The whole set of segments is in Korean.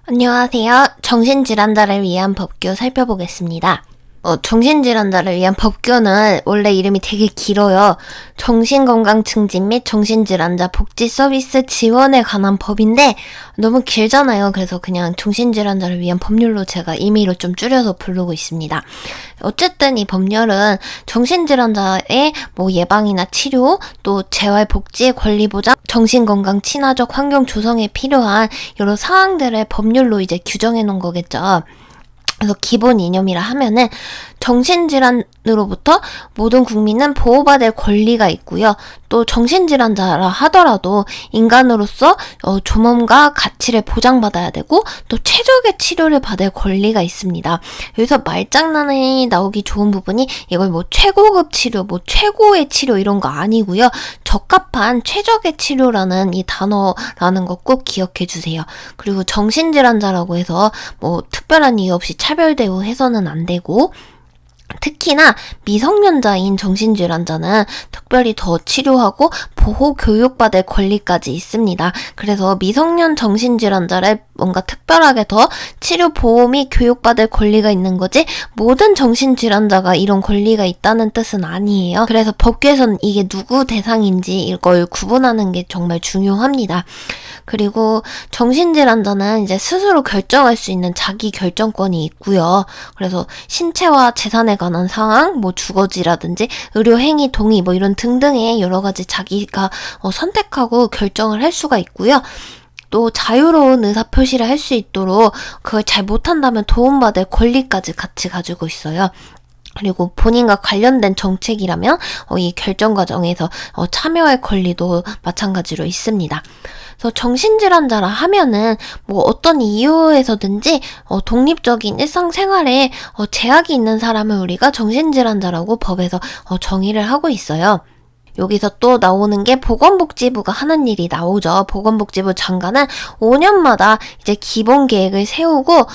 안녕하세요. 정신질환자를 위한 법규 살펴보겠습니다. 정신질환자를 위한 법규는 원래 이름이 되게 길어요. 정신건강증진 및 정신질환자 복지 서비스 지원에 관한 법인데 너무 길잖아요. 그래서 그냥 정신질환자를 위한 법률로 제가 임의로 좀 줄여서 부르고 있습니다. 어쨌든 이 법률은 정신질환자의 예방이나 치료, 또 재활복지의 권리 보장, 정신건강 친화적 환경 조성에 필요한 여러 사항들을 법률로 이제 규정해 놓은 거겠죠. 그래서 기본 이념이라 하면은 정신질환으로부터 모든 국민은 보호받을 권리가 있고요. 또 정신질환자라 하더라도 인간으로서 존엄과 가치를 보장받아야 되고 또 최적의 치료를 받을 권리가 있습니다. 여기서 말장난이 나오기 좋은 부분이 이걸 최고급 치료, 최고의 치료 이런 거 아니고요. 적합한 최적의 치료라는 이 단어라는 거 꼭 기억해 주세요. 그리고 정신질환자라고 해서 특별한 이유 없이 차별 대우해서는 안 되고, 특히나 미성년자인 정신질환자는 특별히 더 치료하고 보호 교육받을 권리까지 있습니다. 그래서 미성년 정신질환자를 뭔가 특별하게 더 치료 보호 및 교육받을 권리가 있는 거지 모든 정신질환자가 이런 권리가 있다는 뜻은 아니에요. 그래서 법규에서는 이게 누구 대상인지 이걸 구분하는 게 정말 중요합니다. 그리고 정신질환자는 이제 스스로 결정할 수 있는 자기 결정권이 있고요. 그래서 신체와 재산에 관한 사항, 주거지라든지 의료행위 동의 이런 등등의 여러 가지 자기가 선택하고 결정을 할 수가 있고요. 또 자유로운 의사표시를 할 수 있도록 그걸 잘 못한다면 도움받을 권리까지 같이 가지고 있어요. 그리고 본인과 관련된 정책이라면 이 결정 과정에서 참여할 권리도 마찬가지로 있습니다. 그래서 정신질환자라 하면은 어떤 이유에서든지 독립적인 일상생활에 제약이 있는 사람을 우리가 정신질환자라고 법에서 정의를 하고 있어요. 여기서 또 나오는 게 보건복지부가 하는 일이 나오죠. 보건복지부 장관은 5년마다 이제 기본 계획을 세우고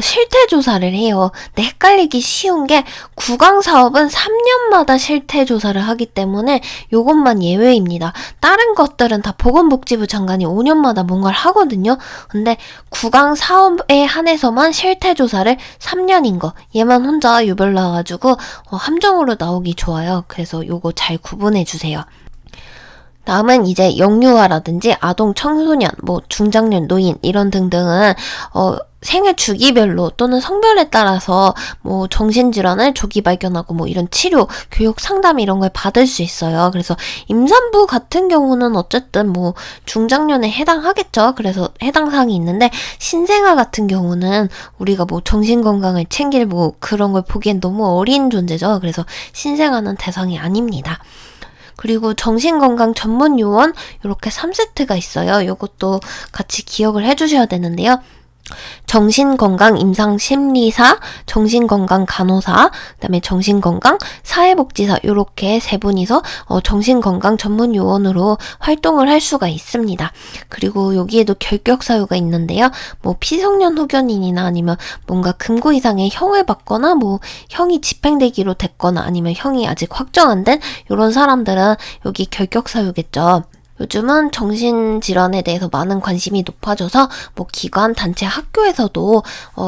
실태조사를 해요. 근데 헷갈리기 쉬운 게 구강사업은 3년마다 실태조사를 하기 때문에 요것만 예외입니다. 다른 것들은 다 보건복지부 장관이 5년마다 뭔가를 하거든요. 근데 구강사업에 한해서만 실태조사를 3년인 거, 얘만 혼자 유별나가지고 함정으로 나오기 좋아요. 그래서 요거 잘 구분해주세요. 다음은 이제 영유아라든지 아동 청소년, 중장년, 노인 이런 등등은 생애 주기별로 또는 성별에 따라서 정신질환을 조기 발견하고 이런 치료, 교육, 상담 이런 걸 받을 수 있어요. 그래서 임산부 같은 경우는 어쨌든 중장년에 해당하겠죠. 그래서 해당 사항이 있는데 신생아 같은 경우는 우리가 정신건강을 챙길 그런 걸 보기엔 너무 어린 존재죠. 그래서 신생아는 대상이 아닙니다. 그리고 정신건강 전문 요원 이렇게 3세트가 있어요. 이것도 같이 기억을 해주셔야 되는데요. 정신건강 임상심리사, 정신건강 간호사, 그다음에 정신건강 사회복지사 이렇게 세 분이서 정신건강 전문 요원으로 활동을 할 수가 있습니다. 그리고 여기에도 결격 사유가 있는데요. 피성년 후견인이나 아니면 뭔가 금고 이상의 형을 받거나 형이 집행되기로 됐거나 아니면 형이 아직 확정 안 된 이런 사람들은 여기 결격 사유겠죠. 요즘은 정신질환에 대해서 많은 관심이 높아져서 기관, 단체, 학교에서도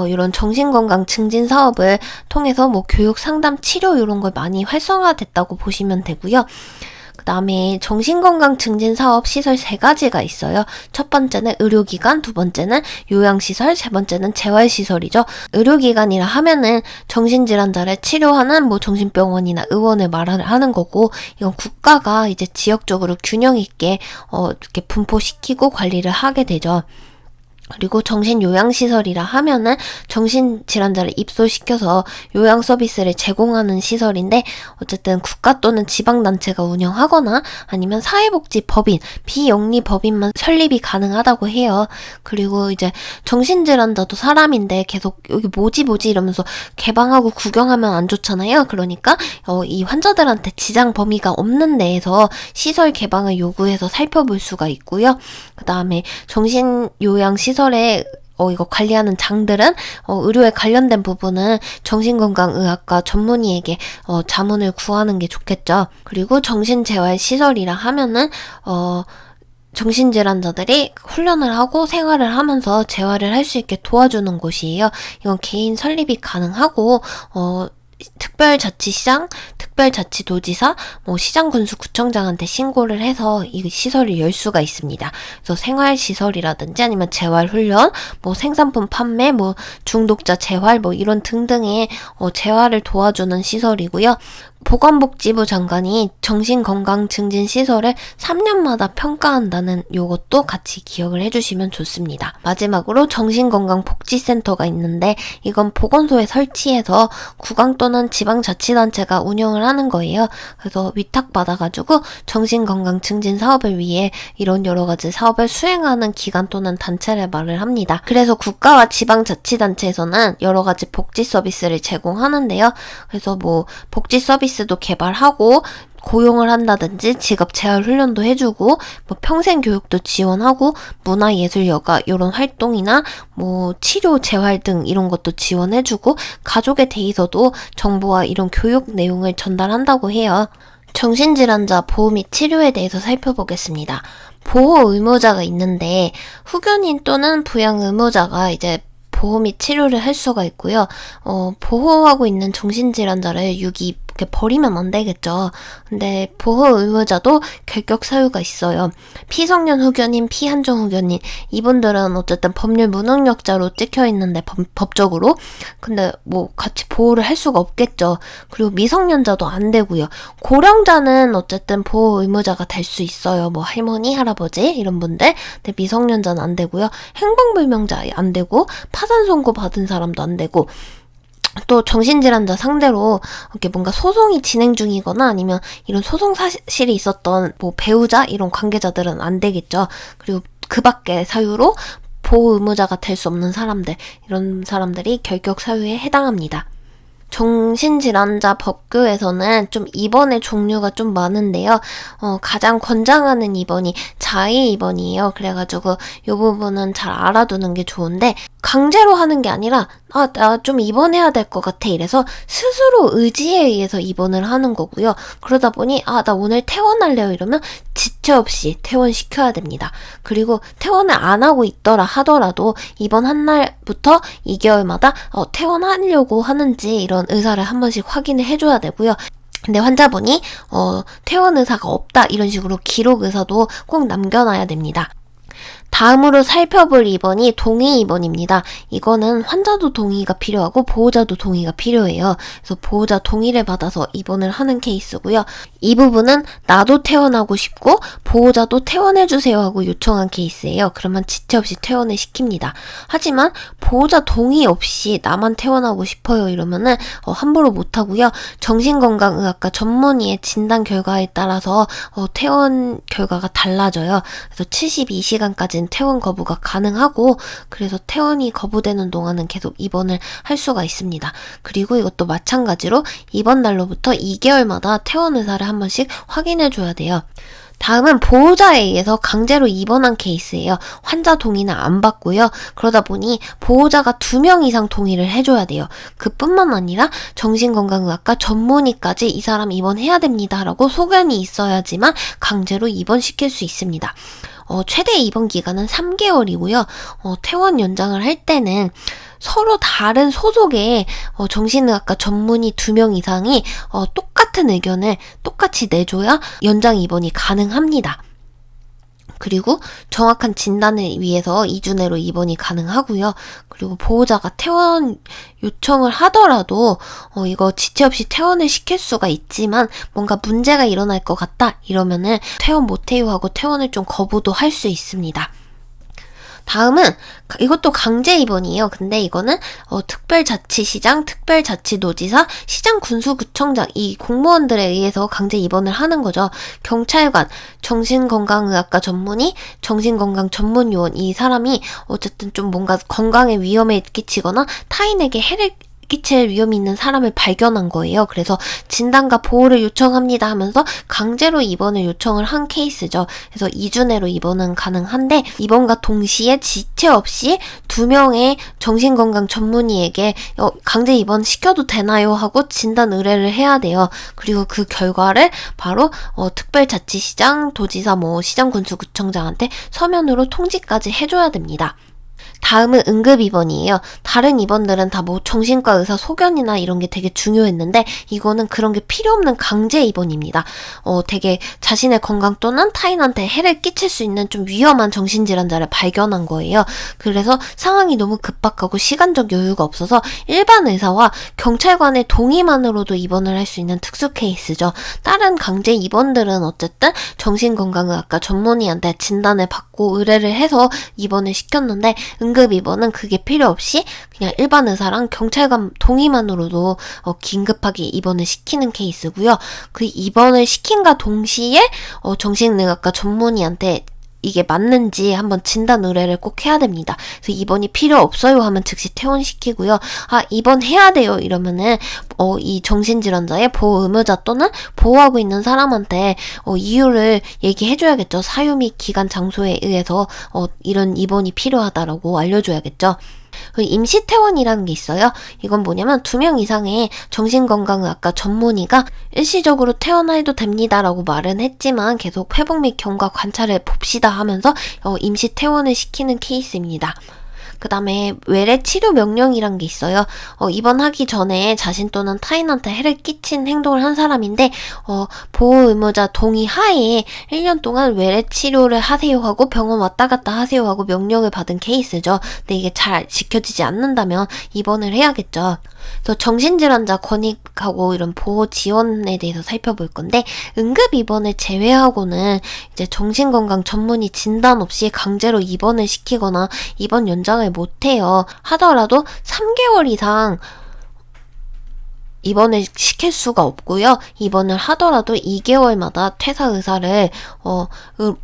이런 정신건강 증진 사업을 통해서 교육, 상담, 치료 이런 걸 많이 활성화됐다고 보시면 되고요. 그 다음에 정신건강 증진 사업 시설 3가지가 있어요. 첫 번째는 의료기관, 두 번째는 요양시설, 세 번째는 재활시설이죠. 의료기관이라 하면은 정신질환자를 치료하는 정신병원이나 의원을 말하는 거고, 이건 국가가 이제 지역적으로 균형 있게 이렇게 분포시키고 관리를 하게 되죠. 그리고 정신요양시설이라 하면은 정신질환자를 입소시켜서 요양 서비스를 제공하는 시설인데 어쨌든 국가 또는 지방단체가 운영하거나 아니면 사회복지법인, 비영리법인만 설립이 가능하다고 해요. 그리고 이제 정신질환자도 사람인데 계속 여기 뭐지 이러면서 개방하고 구경하면 안 좋잖아요. 그러니까 이 환자들한테 지장 범위가 없는 데에서 시설 개방을 요구해서 살펴볼 수가 있고요. 그 다음에 정신요양시설에 이거 관리하는 장들은 의료에 관련된 부분은 정신건강의학과 전문의에게 자문을 구하는 게 좋겠죠. 그리고 정신재활시설이라 하면은 정신질환자들이 훈련을 하고 생활을 하면서 재활을 할 수 있게 도와주는 곳이에요. 이건 개인 설립이 가능하고, 특별자치시장, 특별자치도지사, 시장군수구청장한테 신고를 해서 이 시설을 열 수가 있습니다. 그래서 생활시설이라든지 아니면 재활훈련, 생산품 판매, 중독자 재활, 이런 등등의 재활을 도와주는 시설이고요. 보건복지부 장관이 정신건강증진시설을 3년마다 평가한다는 요것도 같이 기억을 해주시면 좋습니다. 마지막으로 정신건강복지센터가 있는데 이건 보건소에 설치해서 구강 또는 지방자치단체가 운영을 하는 거예요. 그래서 위탁받아가지고 정신건강증진 사업을 위해 이런 여러가지 사업을 수행하는 기관 또는 단체를 말을 합니다. 그래서 국가와 지방자치단체에서는 여러가지 복지 서비스를 제공하는데요. 그래서 복지 서비스도 개발하고 고용을 한다든지 직업 재활 훈련도 해주고 평생 교육도 지원하고 문화예술 여가 이런 활동이나 치료 재활 등 이런 것도 지원해주고 가족에 대해서도 정보와 이런 교육 내용을 전달한다고 해요. 정신질환자 보호 및 치료에 대해서 살펴보겠습니다. 보호 의무자가 있는데 후견인 또는 부양 의무자가 이제 보호 및 치료를 할 수가 있고요. 보호하고 있는 정신질환자를 이렇게 버리면 안 되겠죠. 근데 보호 의무자도 결격 사유가 있어요. 피성년 후견인, 피한정 후견인 이분들은 어쨌든 법률 무능력자로 찍혀 있는데 법적으로 근데 같이 보호를 할 수가 없겠죠. 그리고 미성년자도 안 되고요. 고령자는 어쨌든 보호 의무자가 될 수 있어요. 할머니, 할아버지 이런 분들. 근데 미성년자는 안 되고요. 행방불명자 안 되고 파산 선고 받은 사람도 안 되고 또 정신질환자 상대로 이렇게 뭔가 소송이 진행 중이거나 아니면 이런 소송 사실이 있었던 배우자 이런 관계자들은 안 되겠죠. 그리고 그 밖의 사유로 보호 의무자가 될 수 없는 사람들 이런 사람들이 결격 사유에 해당합니다. 정신질환자 법규에서는 좀 입원의 종류가 좀 많은데요. 가장 권장하는 입원이 자의 입원이에요. 그래가지고 이 부분은 잘 알아두는 게 좋은데 강제로 하는 게 아니라 나 좀 입원해야 될 것 같아 이래서 스스로 의지에 의해서 입원을 하는 거고요. 그러다 보니 나 오늘 퇴원할래요 이러면 지체 없이 퇴원시켜야 됩니다. 그리고 퇴원을 안 하고 있더라 하더라도 입원한 날부터 2개월마다 퇴원하려고 하는지 이런 의사를 한 번씩 확인을 해줘야 되고요. 근데 환자분이 퇴원 의사가 없다 이런 식으로 기록 의사도 꼭 남겨놔야 됩니다. 다음으로 살펴볼 입원이 동의 입원입니다. 이거는 환자도 동의가 필요하고 보호자도 동의가 필요해요. 그래서 보호자 동의를 받아서 입원을 하는 케이스고요. 이 부분은 나도 퇴원하고 싶고 보호자도 퇴원해주세요 하고 요청한 케이스예요. 그러면 지체 없이 퇴원을 시킵니다. 하지만 보호자 동의 없이 나만 퇴원하고 싶어요 이러면은 함부로 못하고요. 정신건강의학과 전문의의 진단 결과에 따라서 퇴원 결과가 달라져요. 그래서 72시간까지는 퇴원 거부가 가능하고 그래서 퇴원이 거부되는 동안은 계속 입원을 할 수가 있습니다. 그리고 이것도 마찬가지로 입원 날로부터 2개월마다 퇴원 의사를 한 번씩 확인해 줘야 돼요. 다음은 보호자에 의해서 강제로 입원한 케이스예요. 환자 동의는 안 받고요. 그러다 보니 보호자가 2명 이상 동의를 해줘야 돼요. 그뿐만 아니라 정신건강의학과 전문의까지 이 사람 입원해야 됩니다 라고 소견이 있어야지만 강제로 입원시킬 수 있습니다. 최대 입원 기간은 3개월이고요. 퇴원 연장을 할 때는 서로 다른 소속의 정신의학과 전문의 2명 이상이 똑같은 의견을 똑같이 내줘야 연장 입원이 가능합니다. 그리고 정확한 진단을 위해서 2주 내로 입원이 가능하고요. 그리고 보호자가 퇴원 요청을 하더라도 이거 지체 없이 퇴원을 시킬 수가 있지만 뭔가 문제가 일어날 것 같다 이러면은 퇴원 못해요 하고 퇴원을 좀 거부도 할 수 있습니다. 다음은 이것도 강제 입원이에요. 근데 이거는 특별자치시장, 특별자치도지사, 시장군수구청장 이 공무원들에 의해서 강제 입원을 하는 거죠. 경찰관, 정신건강의학과 전문의, 정신건강 전문요원 이 사람이 어쨌든 좀 뭔가 건강에 위험을 끼치거나 타인에게 해를 끼칠 위험이 있는 사람을 발견한 거예요. 그래서 진단과 보호를 요청합니다 하면서 강제로 입원을 요청을 한 케이스죠. 그래서 2주 내로 입원은 가능한데 입원과 동시에 지체 없이 2명의 정신건강 전문의에게 강제 입원 시켜도 되나요? 하고 진단 의뢰를 해야 돼요. 그리고 그 결과를 바로 특별자치시장, 도지사, 시장군수구청장한테 서면으로 통지까지 해줘야 됩니다. 다음은 응급입원이에요. 다른 입원들은 다 정신과 의사 소견이나 이런 게 되게 중요했는데 이거는 그런 게 필요 없는 강제 입원입니다. 되게 자신의 건강 또는 타인한테 해를 끼칠 수 있는 좀 위험한 정신질환자를 발견한 거예요. 그래서 상황이 너무 급박하고 시간적 여유가 없어서 일반 의사와 경찰관의 동의만으로도 입원을 할 수 있는 특수 케이스죠. 다른 강제 입원들은 어쨌든 정신건강의학과 전문의한테 진단을 받고 의뢰를 해서 입원을 시켰는데 응급 입원은 그게 필요 없이 그냥 일반 의사랑 경찰관 동의만으로도 긴급하게 입원을 시키는 케이스고요. 그 입원을 시킨과 동시에 정신의학과 전문의한테 이게 맞는지 한번 진단 의뢰를 꼭 해야 됩니다. 그래서 입원이 필요 없어요 하면 즉시 퇴원시키고요. 입원해야 돼요 이러면은 이 정신질환자의 보호 의무자 또는 보호하고 있는 사람한테 이유를 얘기해줘야겠죠. 사유 및 기간 장소에 의해서 이런 입원이 필요하다라고 알려줘야겠죠. 임시퇴원이라는 게 있어요. 이건 뭐냐면 2명 이상의 정신건강의학과 전문의가 일시적으로 퇴원해도 됩니다라고 말은 했지만 계속 회복 및 경과 관찰을 봅시다 하면서 임시퇴원을 시키는 케이스입니다. 그 다음에 외래 치료 명령이란 게 있어요. 입원하기 전에 자신 또는 타인한테 해를 끼친 행동을 한 사람인데 보호 의무자 동의 하에 1년 동안 외래 치료를 하세요 하고 병원 왔다 갔다 하세요 하고 명령을 받은 케이스죠. 근데 이게 잘 지켜지지 않는다면 입원을 해야겠죠. 그래서 정신질환자 권익하고 이런 보호 지원에 대해서 살펴볼 건데 응급 입원을 제외하고는 이제 정신건강 전문의 진단 없이 강제로 입원을 시키거나 입원 연장을 못해요. 하더라도 3개월 이상 입원을 시킬 수가 없고요. 입원을 하더라도 2개월마다 퇴사 의사를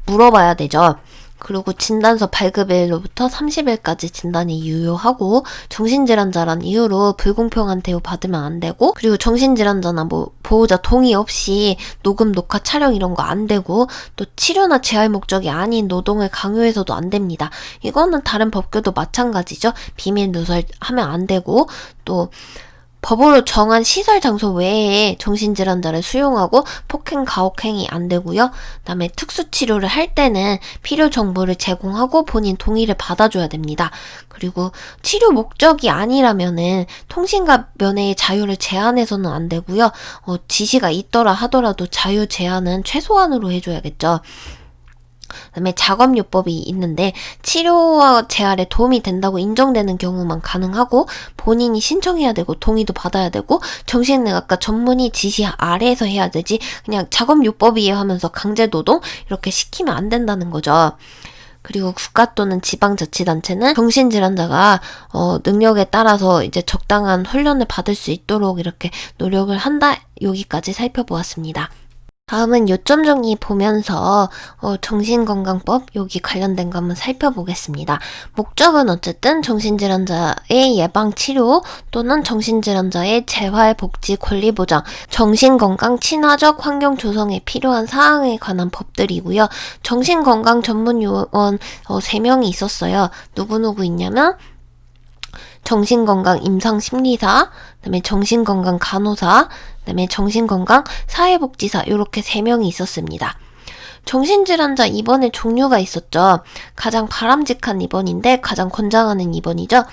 물어봐야 되죠. 그리고 진단서 발급일로부터 30일까지 진단이 유효하고 정신질환자란 이유로 불공평한 대우 받으면 안 되고 그리고 정신질환자나 보호자 동의 없이 녹음, 녹화, 촬영 이런 거 안 되고 또 치료나 재활 목적이 아닌 노동을 강요해서도 안 됩니다. 이거는 다른 법규도 마찬가지죠. 비밀 누설하면 안 되고 또 법으로 정한 시설 장소 외에 정신질환자를 수용하고 폭행, 가혹행위 안 되고요. 그다음에 특수치료를 할 때는 필요 정보를 제공하고 본인 동의를 받아줘야 됩니다. 그리고 치료 목적이 아니라면은 통신과 면회의 자유를 제한해서는 안 되고요. 지시가 있더라 하더라도 자유 제한은 최소한으로 해줘야겠죠. 그다음에 작업요법이 있는데 치료와 재활에 도움이 된다고 인정되는 경우만 가능하고 본인이 신청해야 되고 동의도 받아야 되고 정신의학과 전문의 지시 아래에서 해야 되지 그냥 작업요법이에요 하면서 강제노동 이렇게 시키면 안 된다는 거죠. 그리고 국가 또는 지방자치단체는 정신질환자가 능력에 따라서 이제 적당한 훈련을 받을 수 있도록 이렇게 노력을 한다. 여기까지 살펴보았습니다. 다음은 요점 정리 보면서 정신건강법 여기 관련된 거 한번 살펴보겠습니다. 목적은 어쨌든 정신질환자의 예방치료 또는 정신질환자의 재활복지 권리보장, 정신건강 친화적 환경 조성에 필요한 사항에 관한 법들이고요. 정신건강 전문요원 3명이 있었어요. 누구누구 있냐면 정신건강 임상심리사, 그다음에 정신건강 간호사, 그다음에 정신건강 사회복지사 이렇게 3명이 있었습니다. 정신질환자 입원의 종류가 있었죠. 가장 바람직한 입원인데 가장 권장하는 입원이죠.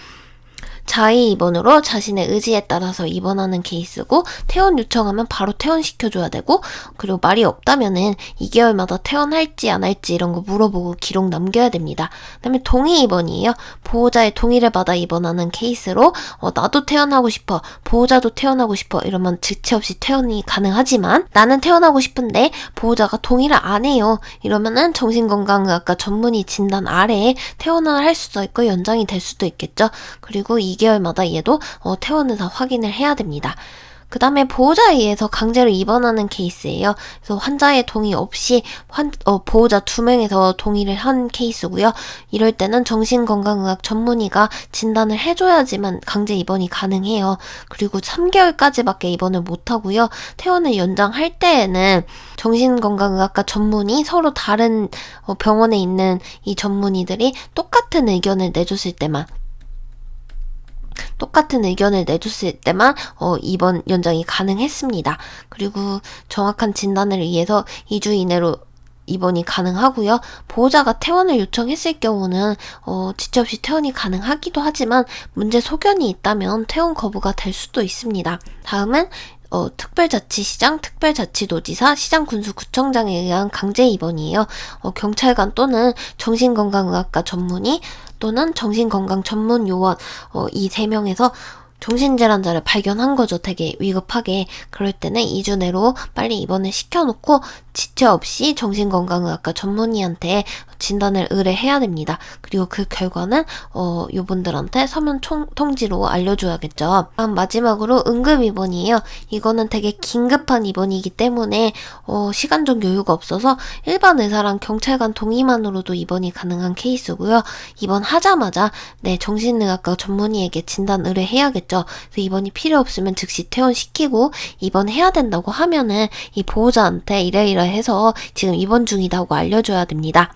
자의 입원으로 자신의 의지에 따라서 입원하는 케이스고 퇴원 요청하면 바로 퇴원시켜줘야 되고 그리고 말이 없다면은 2개월마다 퇴원할지 안 할지 이런 거 물어보고 기록 남겨야 됩니다. 그다음에 동의 입원이에요. 보호자의 동의를 받아 입원하는 케이스로 나도 퇴원하고 싶어, 보호자도 퇴원하고 싶어 이러면 지체 없이 퇴원이 가능하지만 나는 퇴원하고 싶은데 보호자가 동의를 안 해요. 이러면은 정신건강의학과 전문의 진단 아래에 퇴원을 할 수도 있고 연장이 될 수도 있겠죠. 그리고 2개월마다 얘도 퇴원 의사 확인을 해야 됩니다. 그 다음에 보호자에 의해서 강제로 입원하는 케이스예요. 그래서 환자의 동의 없이 보호자 2명에서 동의를 한 케이스고요. 이럴 때는 정신건강의학 전문의가 진단을 해줘야지만 강제 입원이 가능해요. 그리고 3개월까지밖에 입원을 못하고요. 퇴원을 연장할 때에는 정신건강의학과 전문의 서로 다른 병원에 있는 이 전문의들이 똑같은 의견을 내줬을 때만 입원 연장이 가능했습니다. 그리고 정확한 진단을 위해서 2주 이내로 입원이 가능하고요. 보호자가 퇴원을 요청했을 경우는 지체 없이 퇴원이 가능하기도 하지만 문제 소견이 있다면 퇴원 거부가 될 수도 있습니다. 다음은 특별자치시장, 특별자치도지사, 시장군수구청장에 의한 강제 입원이에요. 경찰관 또는 정신건강의학과 전문의 또는 정신건강 전문 요원 이 3명에서 정신질환자를 발견한 거죠. 되게 위급하게. 그럴 때는 2주 내로 빨리 입원을 시켜놓고 지체 없이 정신건강의학과 전문의한테 진단을 의뢰해야 됩니다. 그리고 그 결과는 요분들한테 서면 통지로 알려줘야겠죠. 다음 마지막으로 응급입원이에요. 이거는 되게 긴급한 입원이기 때문에 시간적 여유가 없어서 일반 의사랑 경찰관 동의만으로도 입원이 가능한 케이스고요. 입원하자마자 정신의학과 전문의에게 진단 의뢰해야겠죠. 그래서 입원이 필요 없으면 즉시 퇴원시키고 입원해야 된다고 하면은 이 보호자한테 이래이래 해서 지금 입원 중이다고 알려줘야 됩니다.